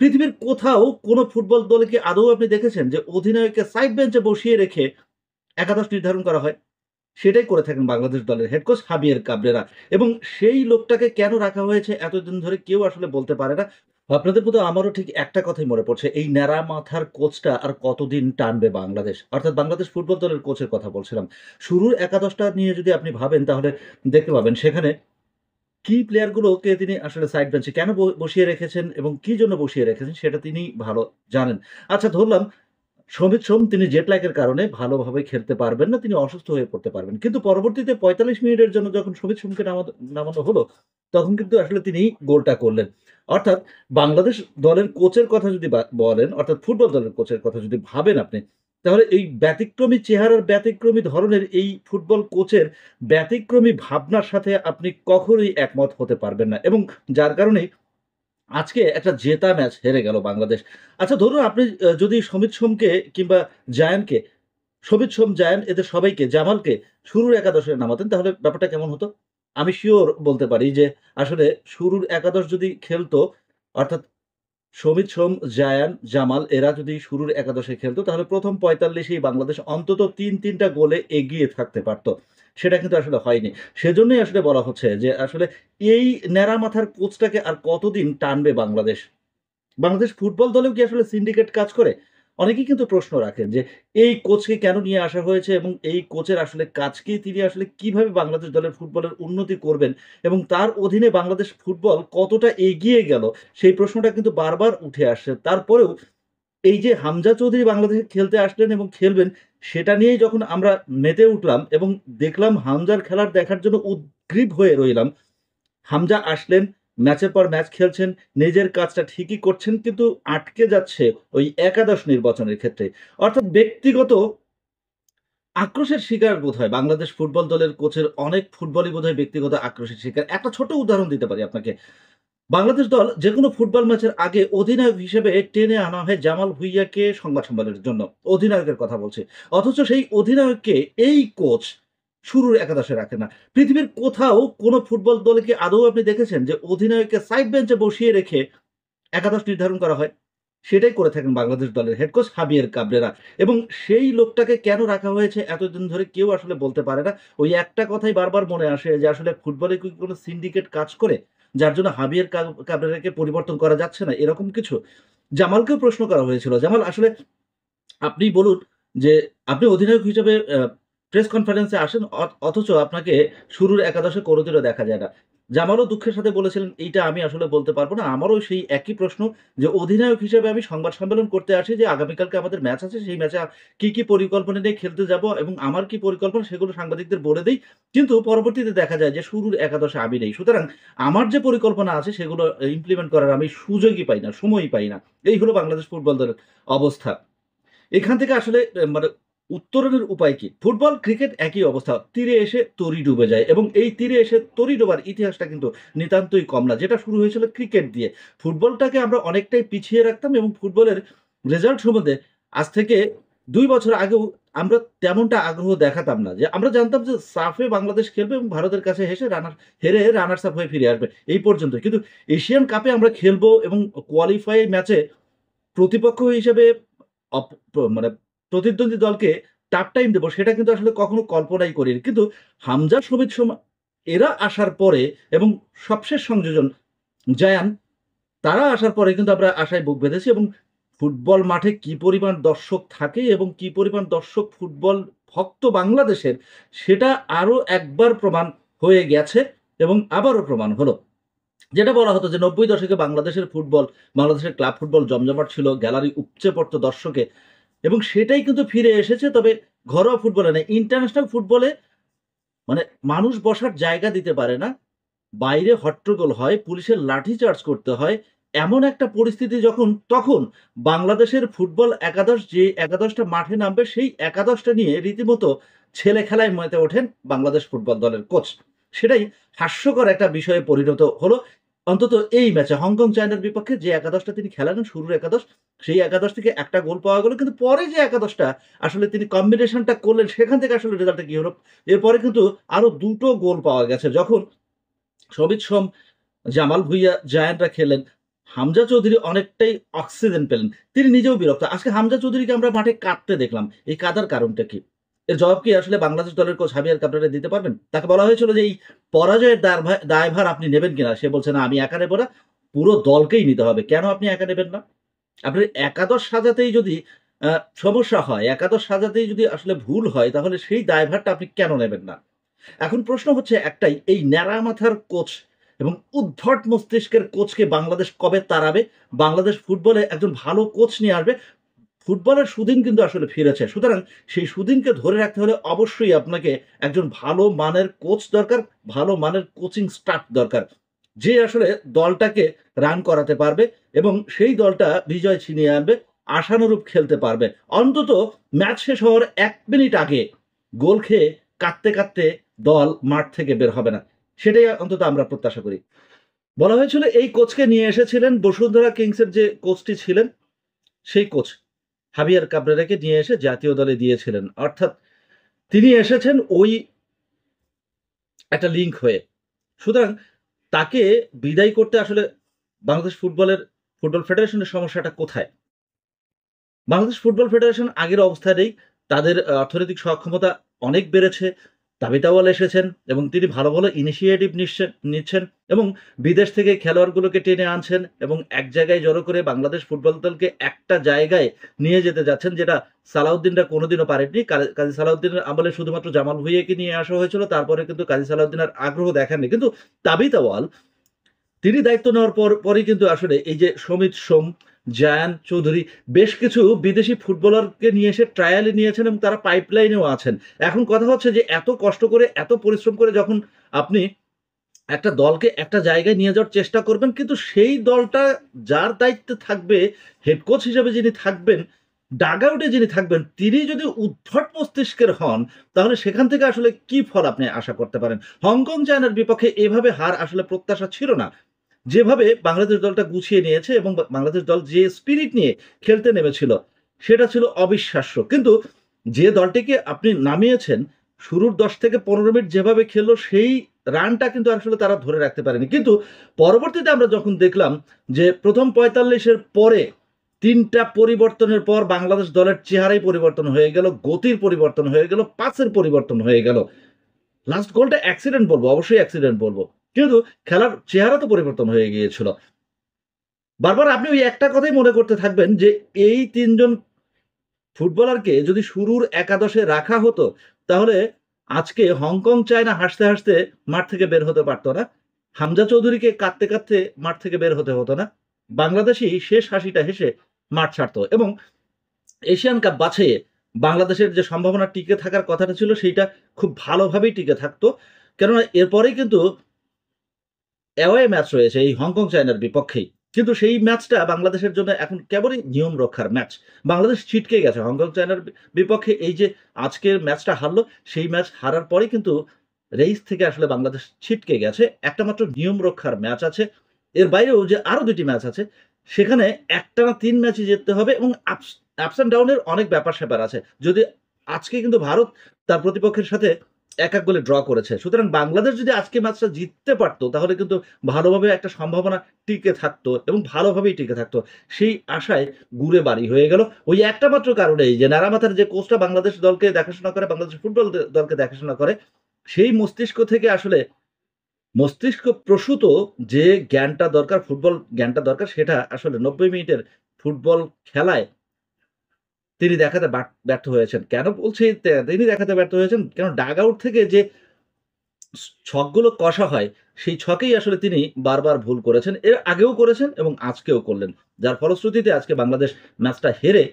পৃথিবীর কোথাও কোনো ফুটবল দলে কি আদৌ আপনি দেখেছেন যে অধিনায়ককে সাইড বেঞ্চে বসিয়ে রেখে একাদশ নির্ধারণ করা হয়? সেটাই করে থাকেন বাংলাদেশ দলের হেড কোচ হাবিয়ার কাবরেরা। এবং সেই লোকটাকে কেন রাখা হয়েছে এতদিন ধরে কেউ আসলে বলতে পারে না। আপনাদের মতো আমারও ঠিক একটা কথাই মনে পড়ছে, এই ন্যাড়া মাথার কোচটা আর কতদিন টানবে বাংলাদেশ? অর্থাৎ বাংলাদেশ ফুটবল দলের কোচের কথা বলছিলাম। শুরুর একাদশটা নিয়ে যদি আপনি ভাবেন তাহলে দেখতে পাবেন সেখানে কি প্লেয়ারগুলোকে তিনি আসলে সাইড বেঞ্চে কেন বসিয়ে রেখেছেন এবং কি জন্য বসিয়ে রেখেছেন সেটা তিনি ভালো জানেন। আচ্ছা, ধরলাম সমিত সোম তিনি জেট ল্যাগের কারণে ভালোভাবে খেলতে পারবেন না, তিনি অসুস্থ হয়ে পড়তে পারবেন। কিন্তু পরবর্তীতে ৪৫ মিনিটের জন্য যখন সমিত সোমকে নামানো হলো, তখন কিন্তু আসলে তিনি গোলটা করলেন। অর্থাৎ বাংলাদেশ দলের কোচের কথা যদি বলেন, অর্থাৎ ফুটবল দলের কোচের কথা যদি ভাবেন আপনি, তাহলে এই ব্যতিক্রমী চেহারার ব্যতিক্রমী ধরনের এই ফুটবল কোচের ব্যতিক্রমী ভাবনার সাথে আপনি কখনোই একমত হতে পারবেন না। এবং যার কারণেই আজকে একটা জেতা ম্যাচ হেরে গেল বাংলাদেশ। আচ্ছা, ধরুন আপনি যদি সমিত সোমকে কিংবা জায়ানকে, সমিত সোম, জায়ান এদের সবাইকে, জামালকে শুরুর একাদশে নামাতেন তাহলে ব্যাপারটা কেমন হতো? আমি সিউর বলতে পারি যে আসলে শুরুর একাদশ যদি খেলতো, অর্থাৎ সমিত সোম, জায়ান, জামাল এরা যদি শুরুর একাদশে খেলতো তাহলে প্রথম ৪৫ এই বাংলাদেশ অন্তত ৩ টা গোলে এগিয়ে থাকতে পারত। সেটা কিন্তু আসলে হয়নি। সেজন্যই আসলে বলা হচ্ছে যে আসলে এই ন্যাড়া মাথার কোচটাকে আর কতদিন টানবে বাংলাদেশ? বাংলাদেশ ফুটবল দলেও কি আসলে সিন্ডিকেট কাজ করে? অনেকেই কিন্তু প্রশ্ন রাখেন যে এই কোচকে কেন নিয়ে আসা হয়েছে এবং এই কোচের আসলে কাজকেই তিনি আসলে কিভাবে বাংলাদেশ দলের ফুটবলের উন্নতি করবেন এবং তার অধীনে বাংলাদেশ ফুটবল কতটা এগিয়ে গেল সেই প্রশ্নটা কিন্তু বারবার উঠে আসছে। তারপরেও এই যে হামজা চৌধুরী বাংলাদেশে খেলতে আসলেন এবং খেলবেন, সেটা নিয়েই যখন আমরা মেতে উঠলাম এবং দেখলাম হামজার খেলার দেখার জন্য উদগ্রীব হয়ে রইলাম। হামজা আসলেন, ম্যাচের পর ম্যাচ খেলছেন, নিজের কাজটা ঠিকই করছেন কিন্তু আটকে যাচ্ছে ওই একাদশ নির্বাচনের ক্ষেত্রে। অর্থাৎ ব্যক্তিগত আক্রোশের শিকার বোধহয় বাংলাদেশ ফুটবল দলের কোচের অনেক ফুটবলই বোধহয় ব্যক্তিগত আক্রোশের শিকার। একটা ছোট উদাহরণ দিতে পারি আপনাকে। বাংলাদেশ দল যেকোনো ফুটবল ম্যাচের আগে অধিনায়ক হিসেবে টেনে আনা হয় জামাল ভুঁইয়াকে সংবাদ সম্মেলনের জন্য। অধিনায়কের কথা বলছি। অথচ সেই অধিনায়ককে এই কোচ শুরুর একাদশে রাখে না। পৃথিবীর কোথাও কোনো ফুটবল দলে কি আদৌ আপনি দেখেছেন যে অধিনায়ককে সাইড বেঞ্চে বসিয়ে রেখে একাদশ নির্ধারণ করা হয়? সেটাই করে থাকেন বাংলাদেশ দলের হেড কোচ হাবিয়ার কাবরেরা। এবং সেই লোকটাকে কেন রাখা হয়েছে এতদিন ধরে কেউ আসলে বলতে পারে না। ওই একটা কথাই বারবার মনে আসে যে আসলে ফুটবলে কি কোনো সিন্ডিকেট কাজ করে? যার জন্য হাবিয়ার কাবরেরাকে পরিবর্তন করা যাচ্ছে না, এরকম কিছু? জামালকেও প্রশ্ন করা হয়েছিল। জামাল আসলে আপনি বলুন যে আপনি অধিনায়ক হিসেবে প্রেস কনফারেন্সে আসেন অথচ আপনাকে শুরুর একাদশে কোনদিনও দেখা যায় না। জামালও দুঃখের সাথে বলেছিলেন, "এইটা আমি আসলে বলতে পারব না।" আমারও সেই একই প্রশ্ন যে অধিনায়ক হিসেবে আমি সংবাদ সম্মেলন করতে আসি যে আগামীকালকে আমাদের ম্যাচ আছে। সেই ম্যাচে কি পরিকল্পনা নিয়ে খেলতে যাবো এবং আমার কি পরিকল্পনা সেগুলো সাংবাদিকদের বলে দেই। কিন্তু পরবর্তীতে দেখা যায় যে শুরুর একাদশে আমি নেই। সুতরাং আমার যে পরিকল্পনা আছে সেগুলো ইমপ্লিমেন্ট করার আমি সুযোগই পাই না, সময়ই পাই না। এই হলো বাংলাদেশ ফুটবল দলের অবস্থা। এখান থেকে আসলে মানে উত্তরণের উপায় কি? ফুটবল, ক্রিকেট একই অবস্থা। তীরে এসে তরি ডুবে যায় এবং এই তীরে এসে তরি ডোবার ইতিহাসটা কিন্তু নিতান্তই কম না। যেটা শুরু হয়েছিল ক্রিকেট দিয়ে। ফুটবলটাকে আমরা অনেকটাই পিছিয়ে রাখতাম এবং ফুটবলের রেজাল্ট সম্বন্ধে আজ থেকে ২ বছর আগেও আমরা তেমনটা আগ্রহ দেখাতাম না। যে আমরা জানতাম যে সাফে বাংলাদেশ খেলবে এবং ভারতের কাছে হেরে রানার্স আপ হয়ে ফিরে আসবে। এই পর্যন্তই। কিন্তু এশিয়ান কাপে আমরা খেলবো এবং কোয়ালিফাই ম্যাচে প্রতিপক্ষ হিসেবে অপ প মানে প্রতিদ্বন্দ্বী দলকে টাফ টাইম দেব সেটা কিন্তু আসলে কখনো কল্পনাই করিনি। কিন্তু হামজা, সমিত সোম এরা আসার পরে এবং সবশেষ সংযোজন জায়ান, তারা আসার পরে কিন্তু আমরা আশায় বুক বেঁধেছি এবং ফুটবল মাঠে কি পরিমাণ দর্শক থাকে এবং কি পরিমাণ দর্শক ফুটবল ভক্ত বাংলাদেশের সেটা আরো একবার প্রমাণ হয়ে গেছে এবং আবারও প্রমাণ হলো। যেটা বলা হতো যে ৯০ দশকে বাংলাদেশের ফুটবল, বাংলাদেশের ক্লাব ফুটবল জমজমাট ছিল, গ্যালারি উপচে পড়ত দর্শকে এবং সেটাই কিন্তু ফিরে এসেছে। তবে ঘরোয়া ফুটবলে না, ইন্টারন্যাশনাল ফুটবলে মানে মানুষ বসার জায়গা দিতে পারে না। বাইরে হট্টগোল হয়, পুলিশের লাঠিচার্জ করতে হয়। এমন একটা পরিস্থিতি যখন তখন বাংলাদেশের ফুটবল একাদশ যে একাদশটা মাঠে নামবে সেই একাদশটা নিয়ে রীতিমতো ছেলে খেলায় মেতে ওঠেন বাংলাদেশ ফুটবল দলের কোচ। সেটাই হাস্যকর একটা বিষয়ে পরিণত হলো। অন্তত এই ম্যাচে হংকং চায়নার বিপক্ষে যে একাদশটা তিনি খেলালেন শুরুর একাদশ, সেই একাদশ থেকে একটা গোল পাওয়া গেল। কিন্তু পরে যে একাদশটা আসলে তিনি কম্বিনেশনটা করলেন সেখান থেকে আসলে রেজাল্টটা কি হলো? এরপরে কিন্তু আরো ২ টো গোল পাওয়া গেছে। যখন সমিত সোম, জামাল ভুঁইয়া, জায়ান্টরা খেললেন। হামজা চৌধুরী অনেকটাই অক্সিজেন পেলেন, তিনি নিজেও বিরক্ত। আজকে হামজা চৌধুরীকে আমরা মাঠে কাঁদতে দেখলাম, এই কাদার কারণটা কি? এর জবাব কি আসলে বাংলাদেশ দলের কোচ হাবিয়ার কাবরেরা দিতে পারবেন? তাকে বলা হয়েছিল যে এই পরাজয়ের দায়ভার আপনি নেবেন কিনা, সে বলছে না আমি একা নেব না, পুরো দলকেই নিতে হবে। কেন আপনি একা নেবেন না? আপনার একাদশ সাজাতেই যদি সমস্যা হয়, একাদশ সাজাতেই যদি আসলে ভুল হয়, তাহলে সেই দায়ভারটা আপনি কেন নেবেন না? এখন প্রশ্ন হচ্ছে একটাই, এই ন্যাড়া মাথার কোচ এবং উদ্ভট মস্তিষ্কের কোচকে বাংলাদেশ কবে তাড়াবে? বাংলাদেশ ফুটবলে একজন ভালো কোচ নিয়ে আসবে। ফুটবলের সুদিন কিন্তু আসলে ফিরেছে। সুতরাং সেই সুদিনকে ধরে রাখতে হলে অবশ্যই আপনাকে একজন ভালো মানের কোচ দরকার, ভালো মানের কোচিং স্টাফ দরকার। যে আসলে দলটাকে রান করাতে পারবে এবং সেই দলটা বিজয় ছিনিয়ে আনবে, আশানুরূপ খেলতে পারবে। অন্তত ম্যাচ শেষ হওয়ার ১ মিনিট আগে গোল খেয়ে কাঁদতে, কাঁদতে দল মাঠ থেকে বের হবে না। সেটাই অন্তত আমরা প্রত্যাশা করি। বলা হয়েছিল এই কোচকে নিয়ে এসেছিলেন বসুন্ধরা কিংসের যে কোচটি ছিলেন, সেই কোচ হাবিয়ার কাবরেরাকে নিয়ে এসে জাতীয় দলে দিয়েছিলেন। অর্থাৎ তিনি এসেছেন ওই একটা লিঙ্ক হয়ে। সুতরাং তাকে বিদায় করতে আসলে বাংলাদেশ ফুটবল ফেডারেশনের সমস্যাটা কোথায়? বাংলাদেশ ফুটবল ফেডারেশন আগের অবস্থায় নেই। তাদের অর্থনৈতিক সক্ষমতা অনেক বেড়েছে। তাবিতাওয়াল এসেছেন এবং তিনি ভালো, ভালো ইনিশিয়েটিভ নিচ্ছেন এবং বিদেশ থেকে খেলোয়াড়গুলোকে টেনে আনছেন এবং এক জায়গায় জড়ো করে বাংলাদেশ ফুটবল দলকে একটা জায়গায় নিয়ে যেতে যাচ্ছেন, যেটা সালাউদ্দিনরা কোনোদিনও পারেননি। কাজী সালাউদ্দিনের আমলে শুধুমাত্র জামাল ভুঁইয়াকে নিয়ে আসা হয়েছিল। তারপরে কিন্তু কাজী সালাউদ্দিন আর আগ্রহ দেখাননি। কিন্তু তাবিতাওয়াল তিনি দায়িত্ব নেওয়ার পরেই কিন্তু আসলে এই যে সমিত সোম, জায়ান চৌধুরী বেশ কিছু বিদেশি ফুটবলারকে নিয়ে এসে ট্রায়ালে নিয়েছেন এবং তারা পাইপলাইনেও আছেন। এখন কথা হচ্ছে যে এত কষ্ট করে, এত পরিশ্রম করে যখন আপনি একটা দলকে একটা জায়গায় নিয়ে যাওয়ার চেষ্টা করবেন, কিন্তু সেই দলটা যার দায়িত্বে থাকবে, হেড কোচ হিসেবে যিনি থাকবেন, ডাগ আউটে যিনি থাকবেন, তিনি যদি উদ্ভট মস্তিষ্কের হন, তাহলে সেখান থেকে আসলে কি ফল আপনি আশা করতে পারেন? হংকং চায়নার বিপক্ষে এভাবে হার আসলে প্রত্যাশা ছিল না। যেভাবে বাংলাদেশ দলটা গুছিয়ে নিয়েছে এবং বাংলাদেশ দল যে স্পিরিট নিয়ে খেলতে নেমেছিল, সেটা ছিল অবিশ্বাস্য। কিন্তু যে দলটিকে আপনি নামিয়েছেন, শুরুর ১০ থেকে ১৫ মিনিট যেভাবে খেললো, সেই রানটা কিন্তু আসলে তারা ধরে রাখতে পারেনি। কিন্তু পরবর্তীতে আমরা যখন দেখলাম যে প্রথম ৪৫ এর পরে ৩ টা পরিবর্তনের পর বাংলাদেশ দলের চেহারাই পরিবর্তন হয়ে গেল, গতির পরিবর্তন হয়ে গেল, পাসের পরিবর্তন হয়ে গেল। লাস্ট গোলটা অ্যাক্সিডেন্ট বলবো, অবশ্যই অ্যাক্সিডেন্ট বলবো। কিন্তু খেলার চেহারা তো পরিবর্তন হয়ে গিয়েছিল। বারবার আপনি ওই একটা কথাই মনে করতে থাকবেন যে এই ৩ জন ফুটবলারকে যদি শুরুর একাদশে রাখা হতো, তাহলে আজকে হংকং চায়না হাসতে, হাসতে মাঠ থেকে বের হতে পারত না। হামজা চৌধুরীকে কাঁদতে, কাঁদতে মাঠ থেকে বের হতে হতো না। বাংলাদেশই শেষ হাসিটা হেসে মাঠ ছাড়ত এবং এশিয়ান কাপ বাছাইয়ে বাংলাদেশের যে সম্ভাবনা টিকে থাকার কথাটা ছিল, সেইটা খুব ভালোভাবেই টিকে থাকতো। কেননা এরপরেই কিন্তু অ্যাওয়ে ম্যাচ রয়েছে এই হংকং চায়নার বিপক্ষেই। কিন্তু সেই ম্যাচটা বাংলাদেশের জন্য এখন কেবলই নিয়ম রক্ষার ম্যাচ। বাংলাদেশ ছিটকে গেছে হংকং চায়নার বিপক্ষে। এই যে আজকের ম্যাচটা হারলো, সেই ম্যাচ হারার পরেই কিন্তু রেস থেকে আসলে বাংলাদেশ ছিটকে গেছে। একটা মাত্র নিয়ম রক্ষার ম্যাচ আছে। এর বাইরেও যে আরো ২ টি ম্যাচ আছে, সেখানে একটানা ৩ ম্যাচই জিততে হবে এবং আপস অ্যান্ড ডাউন এর অনেক ব্যাপার-স্যাপার আছে। যদি আজকে কিন্তু ভারত তার প্রতিপক্ষের সাথে ১-১ গোলে ড্র করেছে। সুতরাং বাংলাদেশ যদি আজকে ম্যাচটা জিততে পারত, তাহলে কিন্তু ভালোভাবে একটা সম্ভাবনা টিকে থাকতো এবং ভালোভাবেই টিকে থাকতো। সেই আশায় গুড়ে বাড়ি হয়ে গেল। ওই একটা মাত্র কারণেই যে নারামাথার যে কোচটা বাংলাদেশ দলকে দেখাশোনা করে, বাংলাদেশ ফুটবল দলকে দেখাশোনা করে, সেই মস্তিষ্ক থেকে আসলে মস্তিষ্ক প্রসূত যে জ্ঞানটা দরকার, ফুটবল জ্ঞানটা দরকার, সেটা আসলে ৯০ মিনিটের ফুটবল খেলায় তিনি দেখাতে ব্যর্থ হয়েছেন। কেন বলছি তিনি দেখাতে ব্যর্থ হয়েছেন? কেন ডাগ আউট থেকে যে ছকগুলো কষা হয়, সেই ছকেই আসলে তিনি বারবার ভুল করেছেন। এর আগেও করেছেন এবং আজকেও করলেন। যার ফলশ্রুতিতে আজকে বাংলাদেশ ম্যাচটা হেরে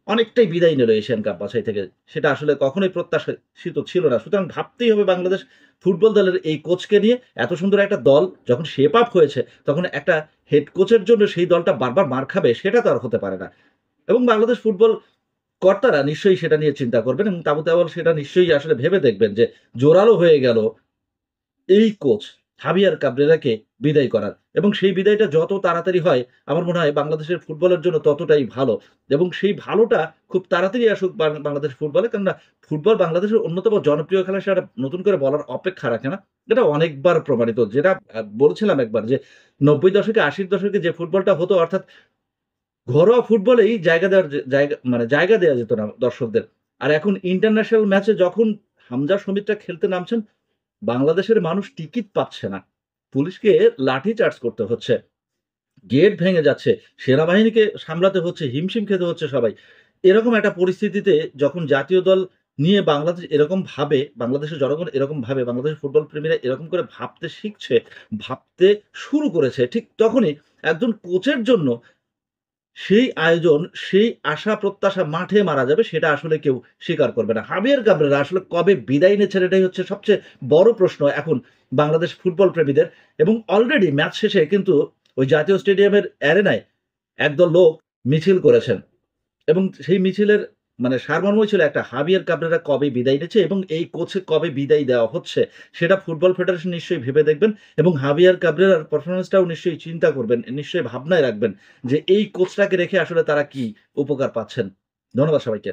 অনেকটাই বিদায় নিল এশিয়ান কাপ বাছাই থেকে। সেটা আসলে কখনোই প্রত্যাশিত ছিল না। সুতরাং ভাবতেই হবে বাংলাদেশ ফুটবল দলের এই কোচকে নিয়ে। এত সুন্দর একটা দল যখন শেপ আপ হয়েছে, তখন একটা হেড কোচের জন্য সেই দলটা বারবার মার খাবে, সেটা তো আর হতে পারে না। এবং বাংলাদেশ ফুটবল কর্তারা নিশ্চয়ই সেটা নিয়ে চিন্তা করবেন এবং তাবু তাওয়াল সেটা নিশ্চয়ই আসলে ভেবে দেখবেন যে জোরালো হয়ে গেল এই কোচ। হাবিয়ার কাবরেরাকে বিদায় করার, এবং সেই বিদায়টা যত তাড়াতাড়ি হয় আমার মনে হয় বাংলাদেশের ফুটবলের জন্য ততটাই ভালো, এবং সেই ভালোটা খুব তাড়াতাড়ি আসুক বাংলাদেশ ফুটবলে। কেননা ফুটবল বাংলাদেশের অন্যতম জনপ্রিয় খেলা, সেটা নতুন করে বলার অপেক্ষা রাখে না। এটা অনেকবার প্রমাণিত। যেটা বলছিলাম একবার যে ৯০ দশকে ৮০ দশকে যে ফুটবলটা হতো, অর্থাৎ ঘরোয়া ফুটবলেই জায়গা দেওয়ার জায়গা দেয়া যেত না দর্শকদের। আর এখন ইন্টারন্যাশনাল ম্যাচে যখন হামজা সমিতরা খেলতে নামছেন, বাংলাদেশের মানুষ টিকিট পাচ্ছে না। পুলিশকে লাঠিচার্জ করতে হচ্ছে। গেট ভেঙে যাচ্ছে। সেনাবাহিনীকে সামলাতে হচ্ছে, হিমশিম খেতে হচ্ছে সবাই। এরকম একটা পরিস্থিতিতে যখন জাতীয় দল নিয়ে বাংলাদেশ এরকম ভাবে, বাংলাদেশের জনগণ এরকম ভাবে, বাংলাদেশের ফুটবল প্রেমীরা এরকম করে ভাবতে শিখছে, ভাবতে শুরু করেছে, ঠিক তখনই একজন কোচের জন্য সেই আয়োজন, সেই আশা প্রত্যাশা মাঠে মারা যাবে, সেটা আসলে কেউ স্বীকার করবে না। হাবিয়ার কাবরেরা আসলে কবে বিদায় নিচ্ছেন, এটাই হচ্ছে সবচেয়ে বড় প্রশ্ন এখন বাংলাদেশ ফুটবল প্রেমীদের। এবং অলরেডি ম্যাচ শেষে কিন্তু ওই জাতীয় স্টেডিয়ামের অ্যারেনায় একদল লোক মিছিল করেছেন, এবং সেই মিছিলের সারমর্মই ছিল একটা, হাবিয়ার কাবরেরা কবে বিদায় নিচ্ছে এবং এই কোচে কবে বিদায় দেওয়া হচ্ছে, সেটা ফুটবল ফেডারেশন নিশ্চয়ই ভেবে দেখবেন, এবং হাবিয়ার কাবরেরার পারফরম্যান্সটাও নিশ্চয়ই চিন্তা করবেন, নিশ্চয়ই ভাবনায় রাখবেন যে এই কোচটাকে রেখে আসলে তারা কি উপকার পাচ্ছেন। ধন্যবাদ সবাইকে।